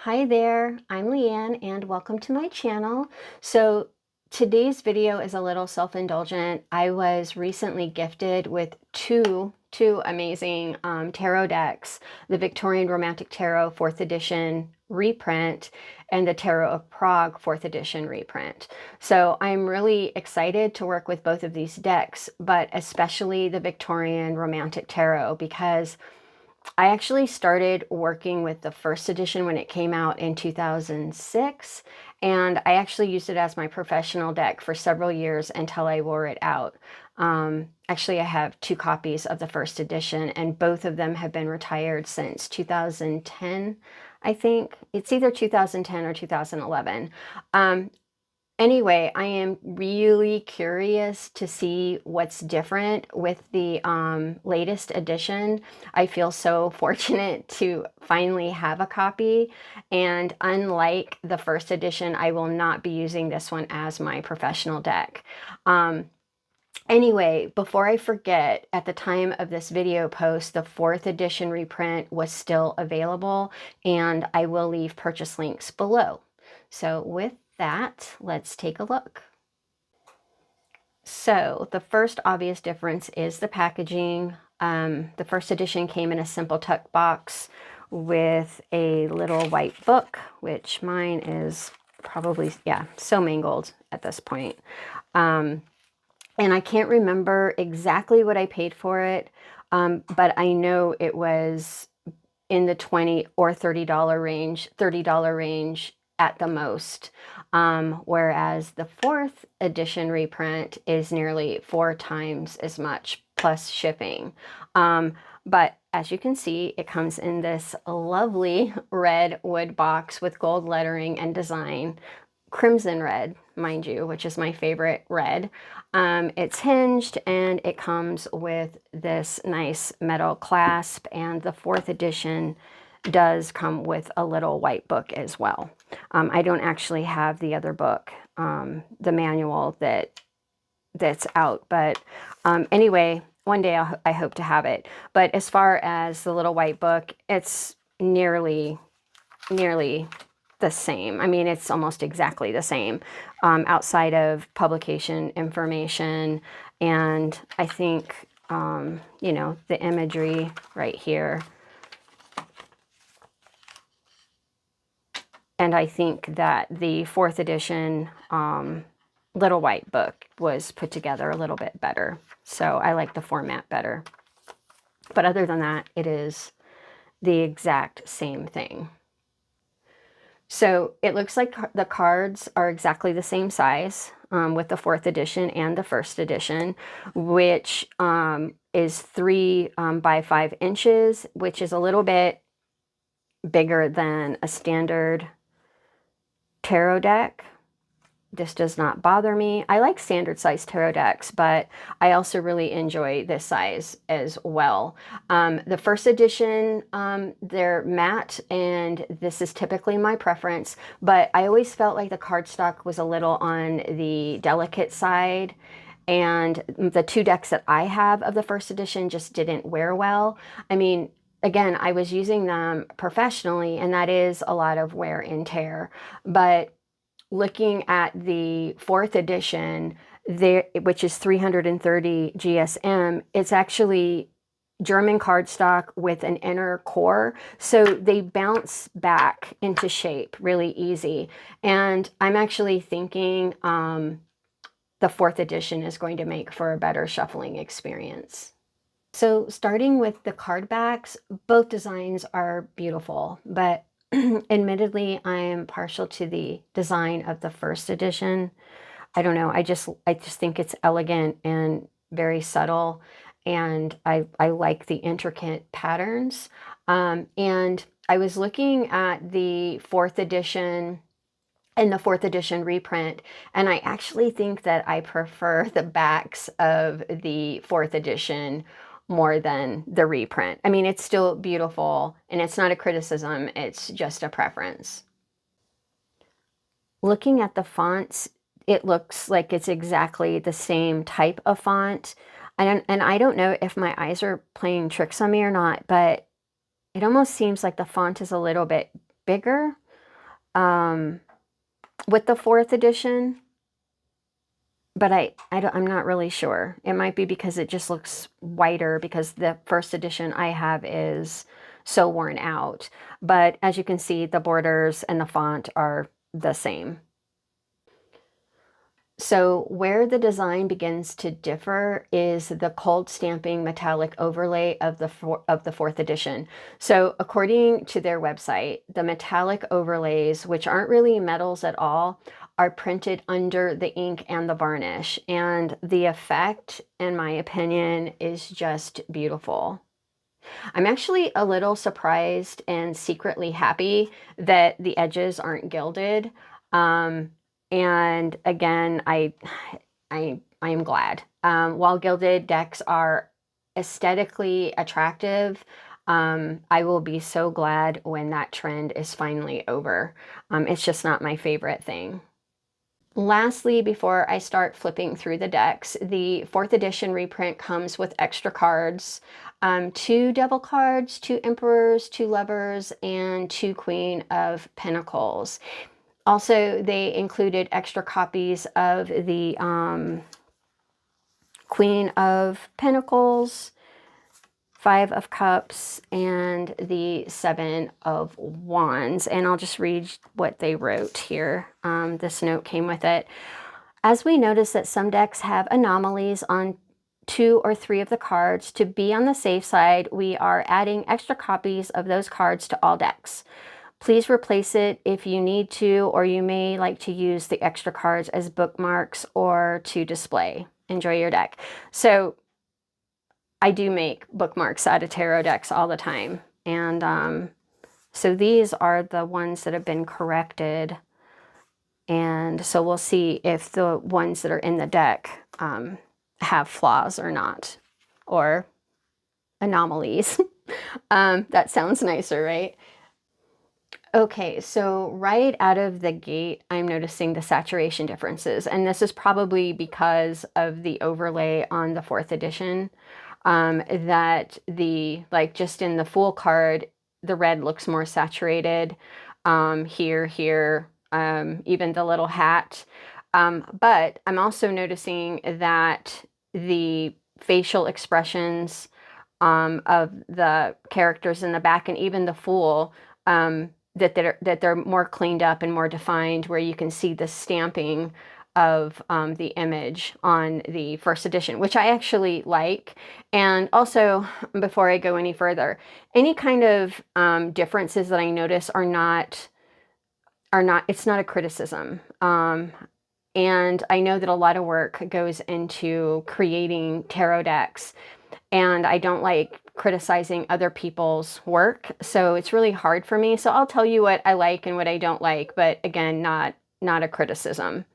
Hi there, I'm Leanne and welcome to my channel. So today's video is a little self-indulgent. I was recently gifted with two amazing tarot decks, the Victorian Romantic Tarot 4th edition reprint and the Tarot of Prague 4th edition reprint. So I'm really excited to work with both of these decks, but especially the Victorian Romantic Tarot because I actually started working with the 1st edition when it came out in 2006, and I actually used it as my professional deck for several years until I wore it out. Actually, I have 2 copies of the 1st edition, and both of them have been retired since 2010, I think. It's either 2010 or 2011. Anyway, I am really curious to see what's different with the latest edition. I feel so fortunate to finally have a copy, and unlike the 1st edition, I will not be using this one as my professional deck. Anyway, before I forget, at the time of this video post, the 4th edition reprint was still available, and I will leave purchase links below. So with that, let's take a look. So the first obvious difference is the packaging. The 1st edition came in a simple tuck box with a little white book, which mine is probably, yeah, so mangled at this point. And I can't remember exactly what I paid for it, but I know it was in the $20 or $30 range at the most. Whereas the 4th edition reprint is nearly 4 times as much plus shipping. But as you can see, it comes in this lovely red wood box with gold lettering and design, crimson red, mind you, which is my favorite red. It's hinged and it comes with this nice metal clasp, and the 4th edition does come with a little white book as well. I don't actually have the other book, the manual that's out, but anyway, one day I hope to have it. But as far as the little white book, it's nearly the same. I mean, it's almost exactly the same outside of publication information. And I think, you know, the imagery right here. And I think that the 4th edition little white book was put together a little bit better. So I like the format better. But other than that, it is the exact same thing. So it looks like the cards are exactly the same size with the 4th edition and the 1st edition, which is 3 by 5 inches, which is a little bit bigger than a standard tarot deck. This does not bother me. I like standard size tarot decks, but I also really enjoy this size as well. The 1st edition, they're matte, and this is typically my preference, but I always felt like the cardstock was a little on the delicate side, and the 2 decks that I have of the 1st edition just didn't wear well. I mean, again, I was using them professionally, and that is a lot of wear and tear, but looking at the 4th edition, there, which is 330 GSM, it's actually German cardstock with an inner core, so they bounce back into shape really easy. And I'm actually thinking the 4th edition is going to make for a better shuffling experience. So starting with the card backs, both designs are beautiful, but admittedly, I am partial to the design of the 1st edition. I don't know, I just think it's elegant and very subtle, and I like the intricate patterns. And I was looking at the 4th edition and the 4th edition reprint, and I actually think that I prefer the backs of the 4th edition more than the reprint. I mean, it's still beautiful, and it's not a criticism, it's just a preference. Looking at the fonts, it looks like it's exactly the same type of font. And I don't know if my eyes are playing tricks on me or not, but it almost seems like the font is a little bit bigger with the 4th edition, but I'm not really sure. It might be because it just looks whiter because the 1st edition I have is so worn out. But as you can see, the borders and the font are the same. So where the design begins to differ is the cold stamping metallic overlay of the 4th edition. So according to their website, the metallic overlays, which aren't really metals at all, are printed under the ink and the varnish. And the effect, in my opinion, is just beautiful. I'm actually a little surprised and secretly happy that the edges aren't gilded. And again, I am glad. While gilded decks are aesthetically attractive, I will be so glad when that trend is finally over. It's just not my favorite thing. Lastly, before I start flipping through the decks, the 4th edition reprint comes with extra cards, 2 Devil cards, 2 Emperors, 2 Lovers, and 2 Queen of Pentacles. Also, they included extra copies of the Queen of Pentacles, 5 of Cups, and the 7 of Wands. And I'll just read what they wrote here. This note came with it. As we notice that some decks have anomalies on 2 or 3 of the cards, to be on the safe side, we are adding extra copies of those cards to all decks. Please replace it if you need to, or you may like to use the extra cards as bookmarks or to display. Enjoy your deck. So I do make bookmarks out of tarot decks all the time. And so these are the ones that have been corrected. And so we'll see if the ones that are in the deck have flaws or not, or anomalies. That sounds nicer, right? Okay, so right out of the gate, I'm noticing the saturation differences, and this is probably because of the overlay on the 4th edition, that like just in the Fool card, the red looks more saturated, here, even the little hat. But I'm also noticing that the facial expressions of the characters in the back, and even the Fool, that they're more cleaned up and more defined, where you can see the stamping of the image on the 1st edition, which I actually like. And also, before I go any further, any kind of differences that I notice are not, it's not a criticism. And I know that a lot of work goes into creating tarot decks, and I don't like criticizing other people's work, so it's really hard for me. So I'll tell you what I like and what I don't like, but again, not a criticism.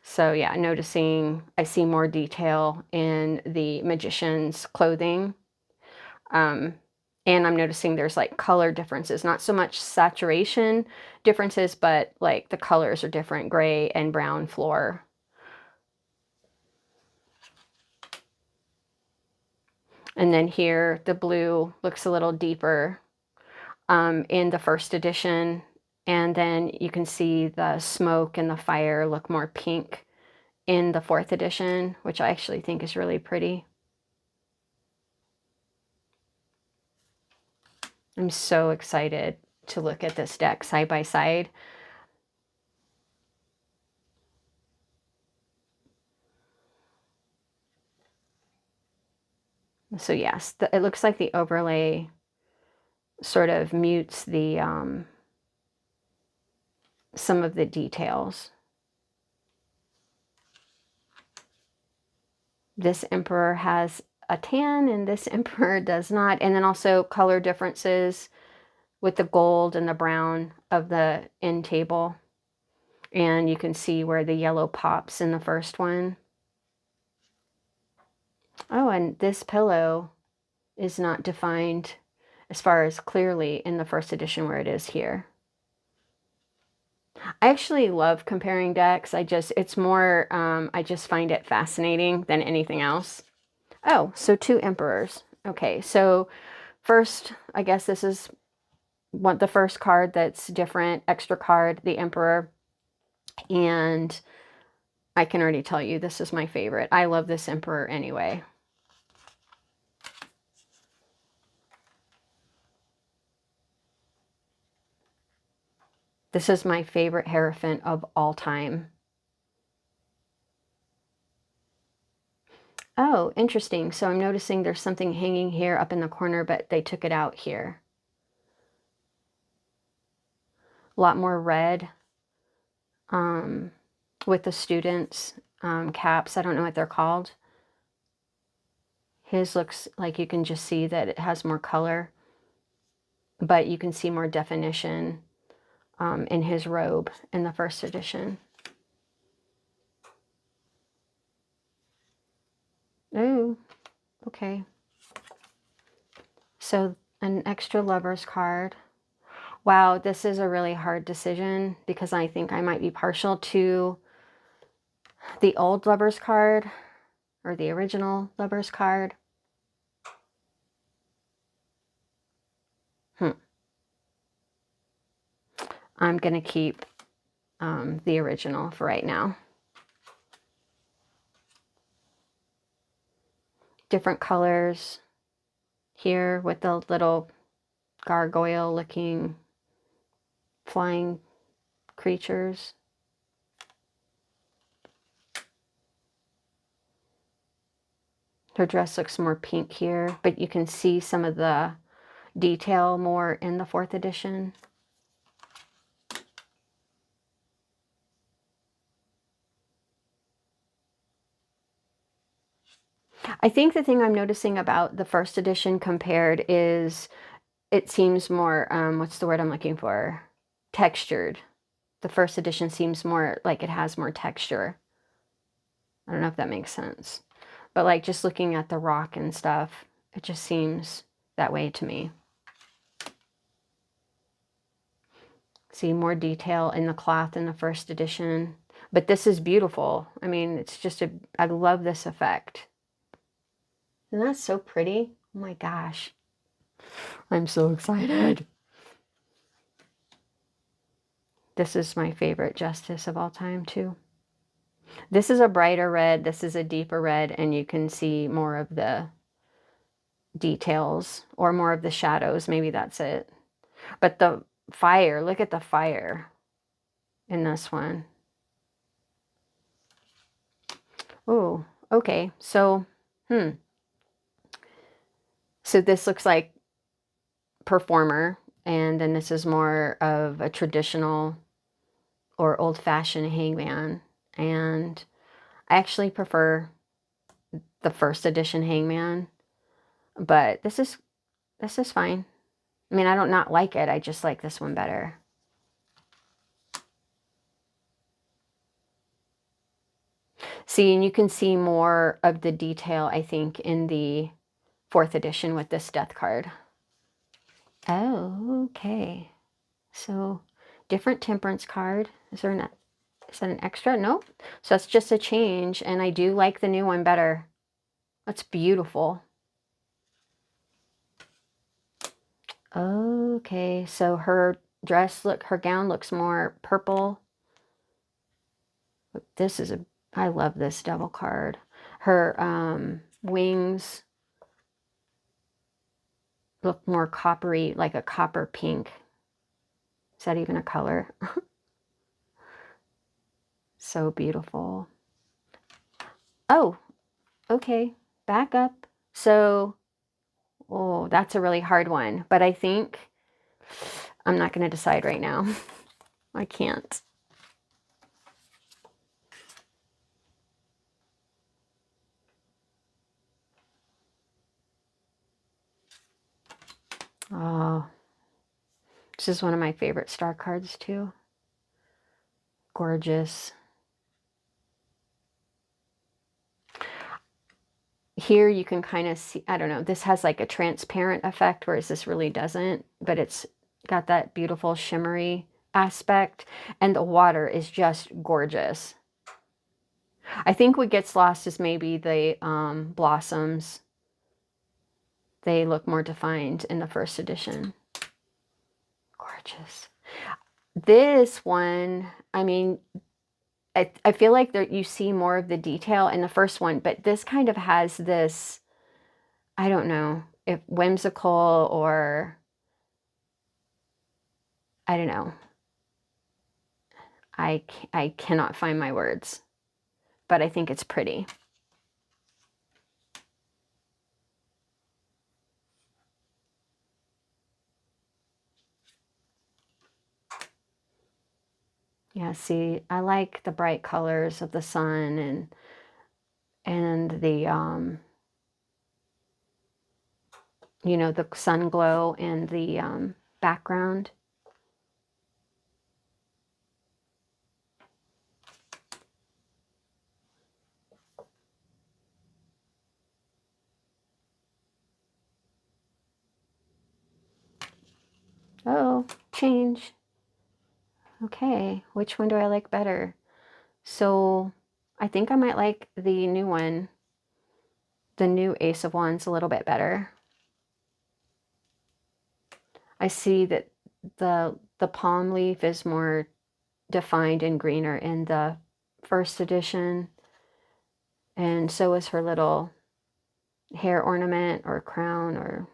So yeah, noticing I see more detail in the magician's clothing. And I'm noticing there's like color differences, not so much saturation differences, but like the colors are different, gray and brown floor. And then here, the blue looks a little deeper in the 1st edition. And then you can see the smoke and the fire look more pink in the 4th edition, which I actually think is really pretty. I'm so excited to look at this deck side by side. So yes, it looks like the overlay sort of mutes the some of the details. This emperor has a tan and this emperor does not. And then also color differences with the gold and the brown of the end table. And you can see where the yellow pops in the first one. Oh, and this pillow is not defined as far as clearly in the 1st edition where it is here. I actually love comparing decks. It's more, I just find it fascinating than anything else. Oh, so 2 emperors. Okay, so first, I guess this is the first card that's different, extra card, the Emperor. And I can already tell you this is my favorite. I love this Emperor anyway. This is my favorite Hierophant of all time. Oh, interesting. So I'm noticing there's something hanging here up in the corner, but they took it out here. A lot more red with the students' caps. I don't know what they're called. His looks like you can just see that it has more color, but you can see more definition in his robe in the first edition. Oh, okay. So an extra Lover's card. Wow, this is a really hard decision because I think I might be partial to the old Lover's card or the original Lover's card. I'm going to keep the original for right now. Different colors here with the little gargoyle looking flying creatures. Her dress looks more pink here, but you can see some of the detail more in the 4th edition. I think the thing I'm noticing about the 1st edition compared is it seems more, what's the word I'm looking for? Textured. The 1st edition seems more like it has more texture. I don't know if that makes sense. But like just looking at the rock and stuff, it just seems that way to me. See more detail in the cloth in the 1st edition. But this is beautiful. I mean, it's just I love this effect. Isn't that so pretty? Oh my gosh. I'm so excited. This is my favorite Justice of all time too. This is a brighter red, this is a deeper red, and you can see more of the details or more of the shadows. Maybe that's it. But the fire, look at the fire in this one. Oh, okay. So, So this looks like performer, and then this is more of a traditional or old-fashioned hangman. And I actually prefer the 1st edition hangman, but this is fine. I mean, I don't not like it. I just like this one better. See, and you can see more of the detail, I think, in the 4th edition with this death card. Oh, okay. So, different temperance card. Is that an extra? Nope. So that's just a change, and I do like the new one better. That's beautiful. Okay, so her her gown looks more purple. This is I love this devil card. Her wings look more coppery, like a copper pink. Is that even a color? So beautiful. Oh, okay, back up. So, oh, that's a really hard one, but I think I'm not going to decide right now. I can't. Oh, this is one of my favorite star cards too. Gorgeous. Here you can kind of see, I don't know, this has like a transparent effect, whereas this really doesn't, but it's got that beautiful shimmery aspect, and the water is just gorgeous. I think what gets lost is maybe the blossoms, they look more defined in the first edition. Gorgeous. This one, I mean, I feel like there, you see more of the detail in the first one, but this kind of has this, I don't know, if whimsical or, I don't know. I cannot find my words, but I think it's pretty. Yeah, see, I like the bright colors of the sun and the you know, the sun glow and the background. Oh, change. Okay, which one do I like better? So I think I might like the new one, the new Ace of Wands, a little bit better. I see that the palm leaf is more defined and greener in the first edition, and so is her little hair ornament or crown, or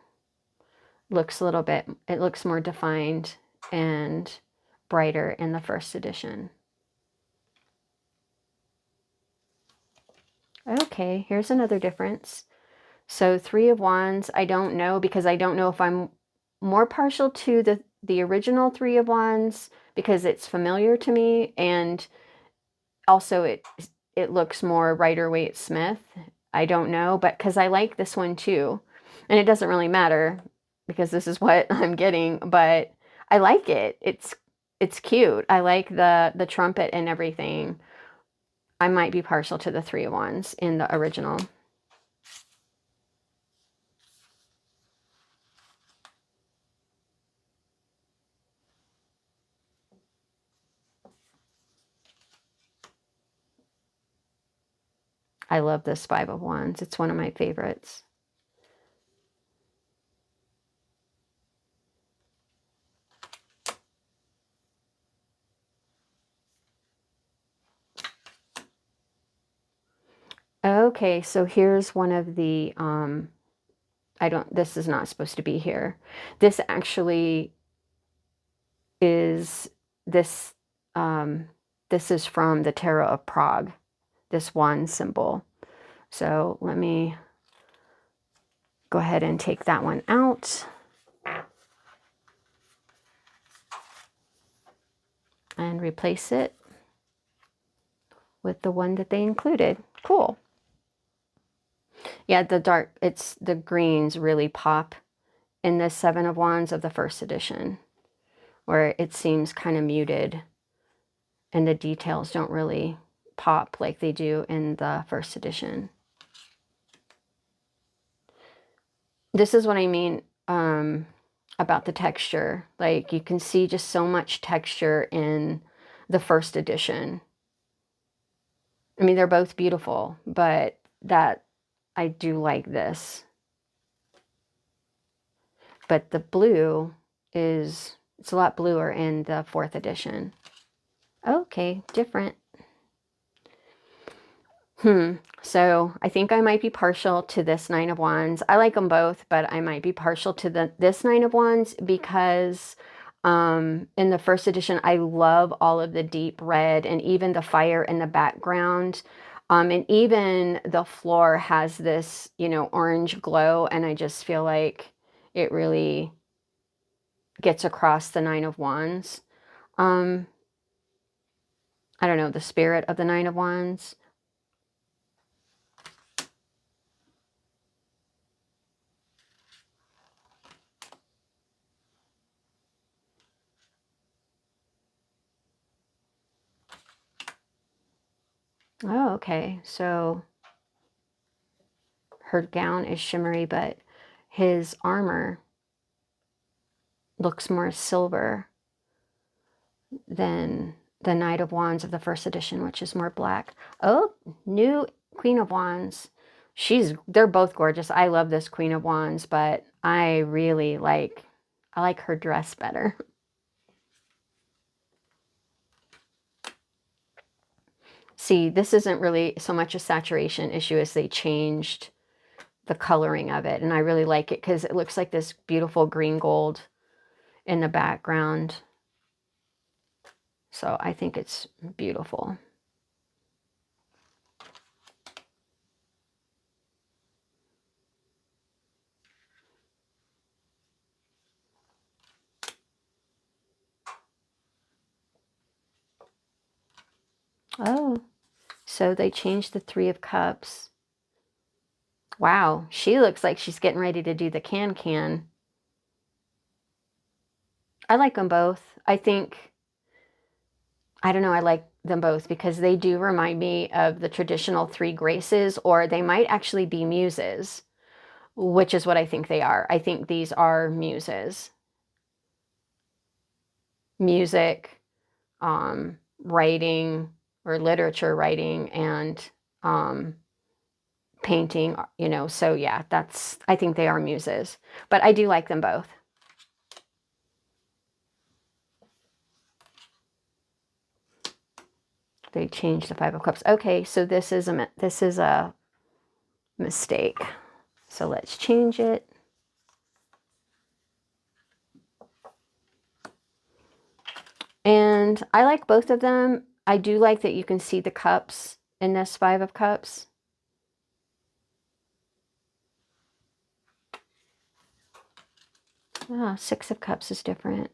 looks a little bit, it looks more defined and brighter in the first edition. Okay, here's another difference. So Three of Wands, I don't know, because I don't know if I'm more partial to the original Three of Wands because it's familiar to me, and also it looks more Rider-Waite Smith. I don't know, but because I like this one too, and it doesn't really matter because this is what I'm getting, but I like it. It's cute. I like the trumpet and everything. I might be partial to the Three of Wands in the original. I love this Five of Wands. It's one of my favorites. Okay, so here's one of the, this is not supposed to be here. This actually is, this, this is from the Tarot of Prague, this wand symbol. So let me go ahead and take that one out. And replace it with the one that they included. Cool. Yeah, the greens really pop in the Seven of Wands of the first edition, where it seems kind of muted and the details don't really pop like they do in the first edition. This is what I mean about the texture. Like, you can see just so much texture in the first edition. I mean, they're both beautiful, but I do like this. But the blue it's a lot bluer in the fourth edition. Okay, different. So I think I might be partial to this Nine of Wands. I like them both, but I might be partial to this Nine of Wands because in the first edition, I love all of the deep red and even the fire in the background. And even the floor has this, you know, orange glow, and I just feel like it really gets across the Nine of Wands. I don't know, the spirit of the Nine of Wands. Oh, okay. So her gown is shimmery, but his armor looks more silver than the Knight of Wands of the first edition, which is more black. Oh, new Queen of Wands. they're both gorgeous. I love this Queen of Wands, but I really like, I like her dress better. See, this isn't really so much a saturation issue as they changed the coloring of it. And I really like it because it looks like this beautiful green gold in the background. So I think it's beautiful. Oh, so they changed the Three of Cups. Wow, she looks like she's getting ready to do the can-can. I like them both. I don't know, I like them both because they do remind me of the traditional three graces, or they might actually be muses, which is what I think they are. I think these are muses. Music, writing, or literature writing, and painting, you know, so yeah, I think they are muses, but I do like them both. They changed the Five of Cups. Okay, so this is a mistake. So let's change it. And I like both of them. I do like that you can see the cups in this Five of Cups. Ah, Six of Cups is different.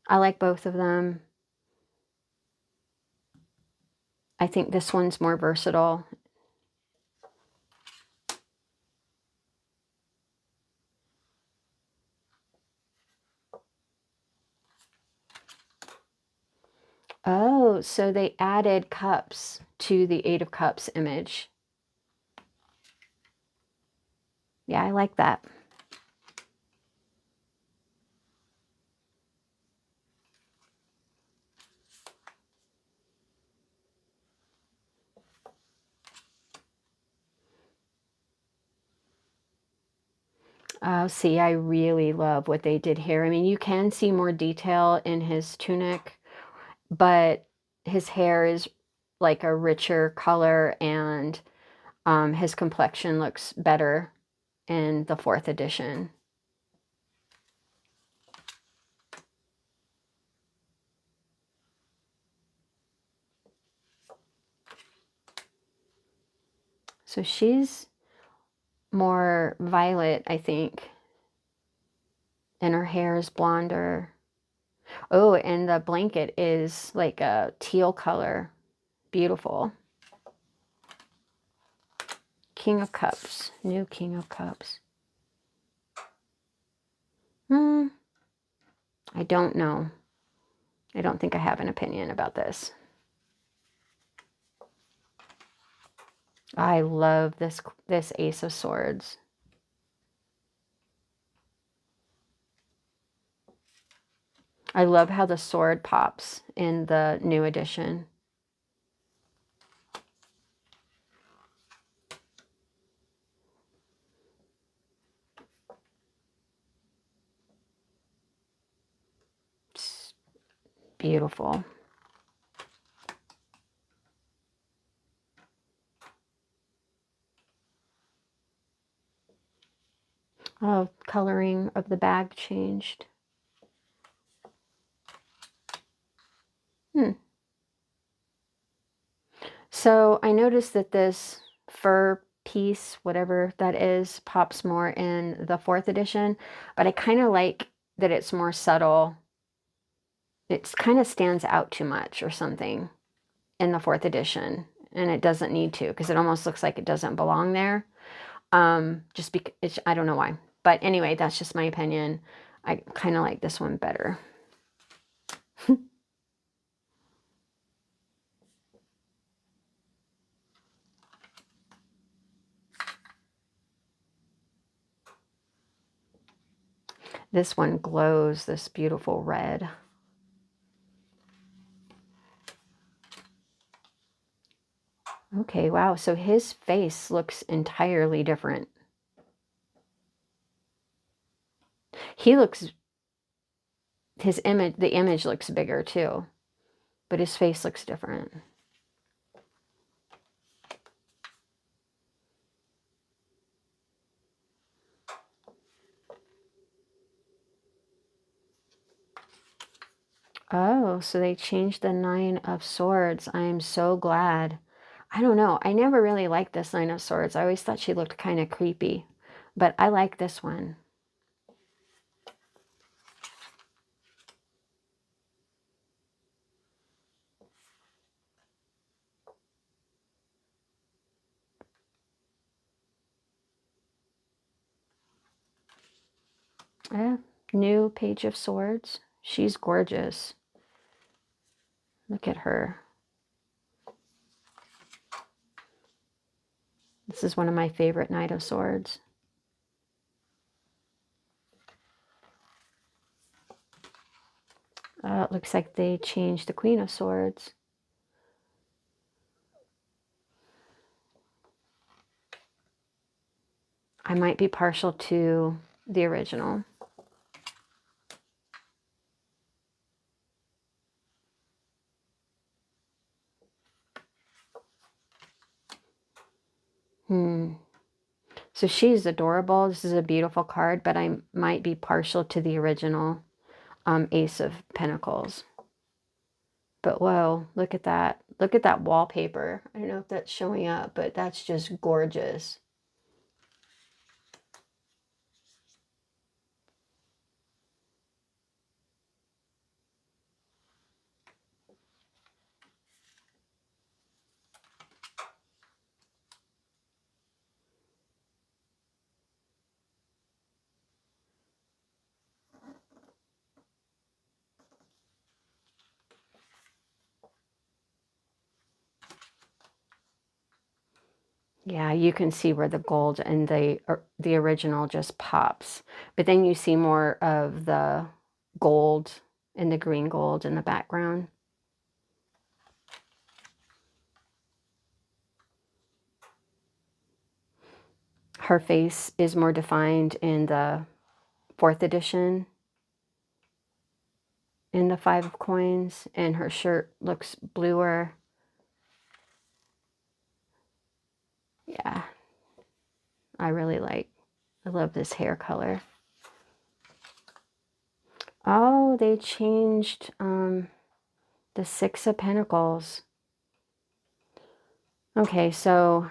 I like both of them. I think this one's more versatile. Oh, so they added cups to the Eight of Cups image. Yeah, I like that. Oh, see, I really love what they did here. I mean, you can see more detail in his tunic, but his hair is like a richer color, and his complexion looks better in the fourth edition. So she's more violet, I think, and her hair is blonder. Oh, and the blanket is like a teal color. Beautiful. King of Cups. New King of Cups. I don't know. I don't think I have an opinion about this. I love this Ace of Swords. I love how the sword pops in the new edition. It's beautiful. Oh, coloring of the bag changed. So I noticed that this fur piece, whatever that is, pops more in the fourth edition, but I kind of like that it's more subtle. It kind of stands out too much or something in the fourth edition, and it doesn't need to, because it almost looks like it doesn't belong there. Just because I don't know why, but anyway, that's just my opinion. I kind of like this one better. This one glows this beautiful red. Okay, wow. So his face looks entirely different. He looks, the image looks bigger too, but his face looks different. Oh, so they changed the Nine of Swords. I am so glad. I don't know. I never really liked this Nine of Swords. I always thought she looked kind of creepy, but I like this one. Yeah, new Page of Swords. She's gorgeous. Look at her. This is one of my favorite Knight of Swords. It looks like they changed the Queen of Swords. I might be partial to the original. So she's adorable. This is a beautiful card, but I might be partial to the original Ace of Pentacles. But whoa, look at that. Look at that wallpaper. I don't know if that's showing up, but that's just gorgeous. Yeah, you can see where the gold and the original just pops. But then you see more of the gold and the green gold in the background. Her face is more defined in the 4th edition, in the 5 of coins, and her shirt looks bluer. Yeah, I love this hair color. Oh, they changed the 6 of Pentacles. Okay, so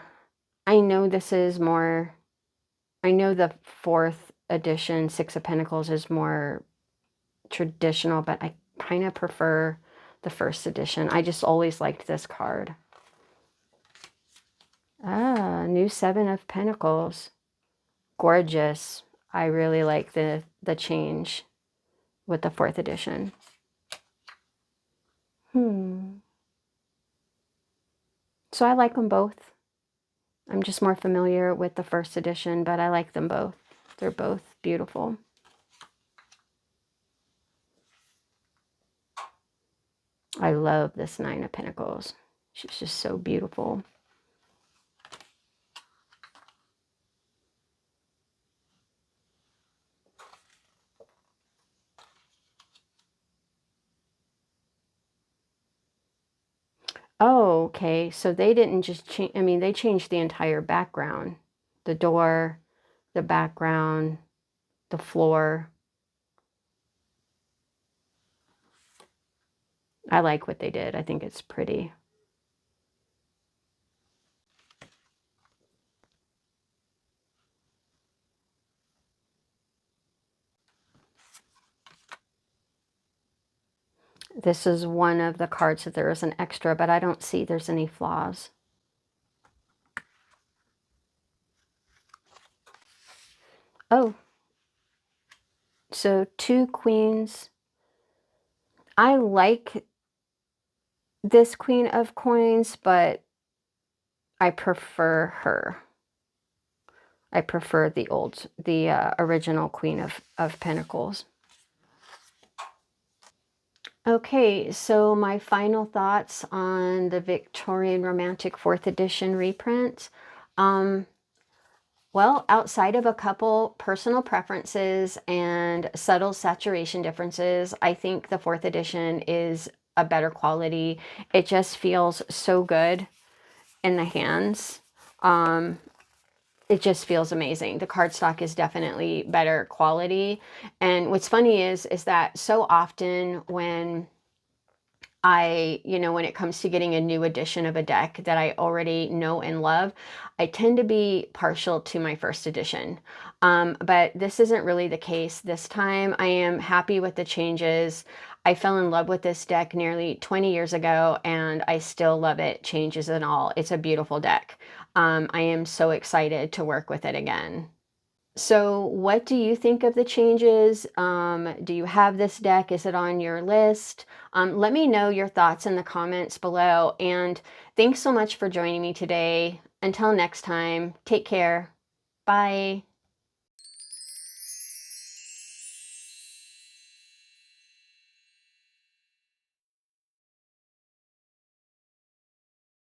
I know this is more, I know the 4th edition 6 of Pentacles is more traditional, but I kind of prefer the 1st edition. I just always liked this card. Ah, new 7 of Pentacles. Gorgeous. I really like the change with the 4th edition. So I like them both. I'm just more familiar with the 1st edition, but I like them both. They're both beautiful. I love this 9 of Pentacles. She's just so beautiful. Oh, okay. So they didn't just change, I mean, they changed the entire background. The door, the background, the floor. I like what they did. I think it's pretty. This is one of the cards that there is an extra, but I don't see there's any flaws. Oh, so 2 queens. I like this Queen of Coins, but I prefer her. I prefer the original Queen of Pentacles. Okay, so my final thoughts on the Victorian Romantic 4th edition reprint. Um, well, outside of a couple personal preferences and subtle saturation differences, I think the 4th edition is a better quality. It just feels so good in the hands. Um, it just feels amazing. The cardstock is definitely better quality. And what's funny is that so often when when it comes to getting a new edition of a deck that I already know and love, I tend to be partial to my first edition. But this isn't really the case this time. I am happy with the changes. I fell in love with this deck nearly 20 years ago, and I still love it, changes and all. It's a beautiful deck. I am so excited to work with it again. So what do you think of the changes? Do you have this deck? Is it on your list? Let me know your thoughts in the comments below. And thanks so much for joining me today. Until next time, take care. Bye.